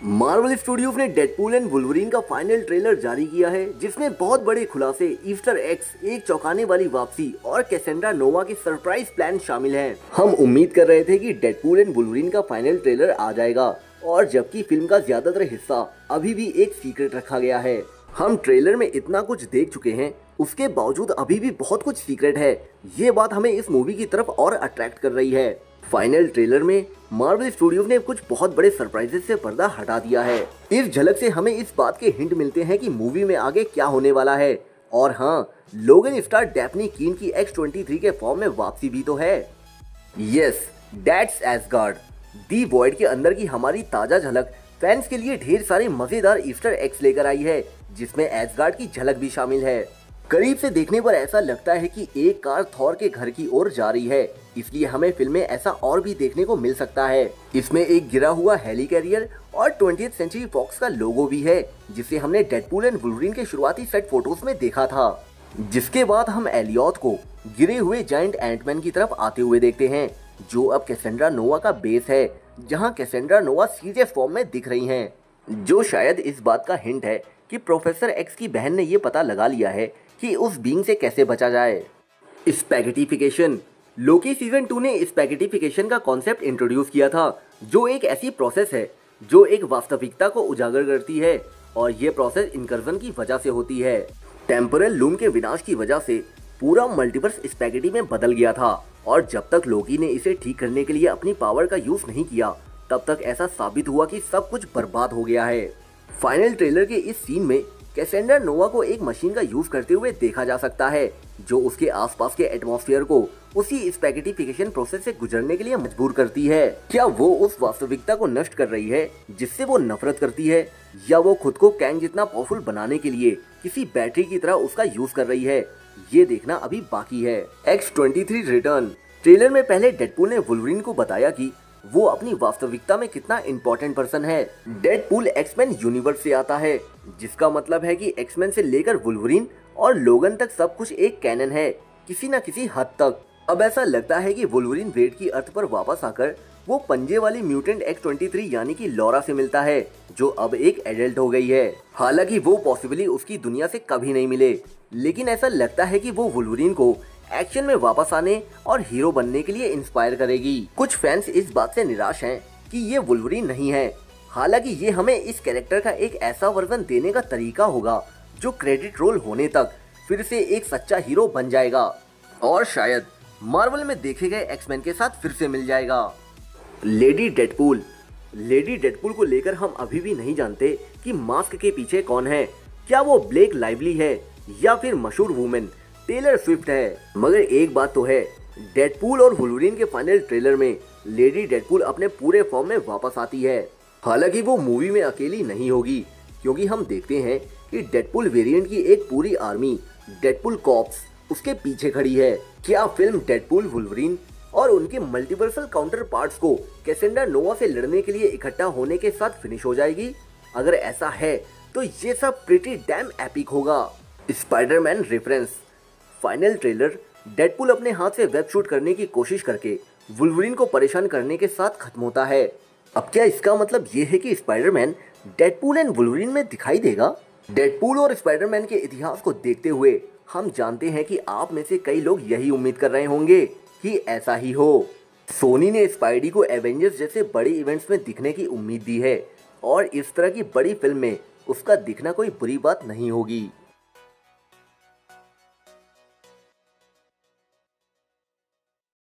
Marvel studios ने Deadpool and Wolverine का final trailer जारी किया है, जिसमें बहुत बड़े खुलासे, ईस्टर एग्स, एक चौंकाने वाली वापसी और कैसेंड्रा नोवा के सरप्राइज प्लान शामिल हैं। हम उम्मीद कर रहे थे कि डेडपूल एंड वुल्वरीन का फाइनल ट्रेलर आ जाएगा, और जबकि फिल्म का ज्यादातर हिस्सा अभी भी एक सीक्रेट रखा गया है। हम ट्रेलर में इतना कुछ देख चुके हैं, उसके बावजूद अभी भी बहुत कुछ सीक्रेट है। ये बात हमें इस मूवी की तरफ और अट्रैक्ट कर रही है। फाइनल ट्रेलर में मार्वल स्टूडियोज ने कुछ बहुत बड़े सरप्राइजेस से पर्दा हटा दिया है। इस झलक से हमें इस बात के हिंट मिलते हैं कि मूवी में आगे क्या होने वाला है। और हाँ, लोगन स्टार डैफ्नी कीन की X-23 के फॉर्म में वापसी भी तो है। Yes, that's ash gourd. The void के अंदर की हमारी ताजा झलक फैंस के लिए ढेर सारे मजेदार ईस्टर एग्स लेकर आई है, जिसमें एसगार्ड की झलक भी शामिल है। करीब से देखने पर ऐसा लगता है कि एक कार थॉर के घर की ओर जा रही है, इसलिए हमें फिल्म में ऐसा और भी देखने को मिल सकता है। इसमें एक गिरा हुआ हेली कैरियर और 20th सेंचुरी फॉक्स का लोगो भी है, जिसे हमने डेडपूल एंड वुल्वरीन के शुरुआती सेट फोटोज में देखा था। जिसके बाद हम एलियट को गिरे हुए जायंट एंटमैन की तरफ आते हुए देखते हैं, जो अब कैसेंड्रा नोवा का बेस है, जहाँ कैसेंड्रा नोवा सीरियस फॉर्म में दिख रही हैं, जो शायद इस बात का हिंट है कि प्रोफेसर एक्स की बहन ने ये पता लगा लिया है कि उस बीइंग से कैसे बचा जाए। स्पैगेटिफिकेशन। लोकी सीजन 2 ने स्पैगेटिफिकेशन का कॉन्सेप्ट इंट्रोड्यूस किया था, जो एक ऐसी प्रोसेस है जो एक वास्तविकता को उजागर करती है, और ये प्रोसेस इनकर्जन की वजह से होती है। टेम्पोरल लूम के विनाश की वजह से पूरा मल्टीवर्स स्पैगेटी में बदल गया था, और जब तक लोकी ने इसे ठीक करने के लिए अपनी पावर का यूज नहीं किया, तब तक ऐसा साबित हुआ कि सब कुछ बर्बाद हो गया है। फाइनल ट्रेलर के इस सीन में कैसेंड्रा नोवा को एक मशीन का यूज करते हुए देखा जा सकता है, जो उसके आसपास के एटमॉस्फेयर को उसी स्पैगेटिफिकेशन प्रोसेस से गुजरने के लिए मजबूर करती है। क्या वो उस वास्तविकता को नष्ट कर रही है जिससे वो नफरत करती है, या वो खुद को कैंग जितना पावरफुल बनाने के लिए किसी बैटरी की तरह उसका यूज कर रही है? ये देखना अभी बाकी है। X-23 return. ट्रेलर में पहले डेडपूल ने वुल्वरीन को बताया कि वो अपनी वास्तविकता में कितना इम्पोर्टेंट पर्सन है। डेडपूल एक्समैन यूनिवर्स से आता है, जिसका मतलब है कि एक्समैन से लेकर वुल्वरीन और लोगन तक सब कुछ एक कैनन है, किसी न किसी हद तक। अब ऐसा लगता है कि वुल्वरीन वेड की अर्थ पर वापस आकर वो पंजे वाली म्यूटेंट X-23 यानी कि लॉरा से मिलता है, जो अब एक एडल्ट हो गई है। हालांकि वो पॉसिबली उसकी दुनिया से कभी नहीं मिले, लेकिन ऐसा लगता है कि वो वुल्वरीन को एक्शन में वापस आने और हीरो बनने के लिए इंस्पायर करेगी। कुछ फैंस इस बात से निराश हैं कि ये वुल्वरीन नहीं है। हालांकि ये हमें इस कैरेक्टर का एक ऐसा वर्जन देने का तरीका होगा जो क्रेडिट रोल होने तक फिर से एक सच्चा हीरो बन जाएगा, और शायद मार्वल में देखे गए एक्समैन के साथ फिर से मिल जाएगा। Lady Deadpool. लेडी डेडपूल को लेकर हम अभी भी नहीं जानते कि मास्क के पीछे कौन है। क्या वो ब्लेक लाइवली है, या फिर मशहूर वुमेन टेलर स्विफ्ट है? मगर एक बात तो है, डेडपूल और वुल्वरीन के फाइनल ट्रेलर में लेडी डेडपूल अपने पूरे फॉर्म में वापस आती है। हालांकि वो मूवी में अकेली नहीं होगी, क्योंकि हम देखते हैं कि डेडपूल वेरिएंट की एक पूरी आर्मी, डेडपूल कॉप्स, उसके पीछे खड़ी है। क्या फिल्म डेडपूल, वुल्वरीन और उनके मल्टीवर्सल काउंटर पार्ट्स को कैसेंड्रा नोवा से लड़ने के लिए इकट्ठा होने के साथ फिनिश हो जाएगी? अगर ऐसा है तो ये सब प्रीटी डैम एपिक होगा। Spiderman reference. Final trailer Deadpool अपने हाथ से वेब शूट करने की कोशिश करके वुल्वरीन को परेशान करने के साथ खत्म होता है। अब क्या इसका मतलब ये है कि स्पाइडरमैन डेडपूल एंड वुल्वरीन में दिखाई देगा? डेडपूल और स्पाइडरमैन के इतिहास को देखते हुए हम जानते हैं कि आप में से कई लोग यही उम्मीद कर रहे होंगे कि ऐसा ही हो। सोनी ने स्पाइडी को एवेंजर्स जैसे बड़े इवेंट्स में दिखने की उम्मीद दी है, और इस तरह की बड़ी फिल्म में उसका दिखना कोई बुरी बात नहीं होगी।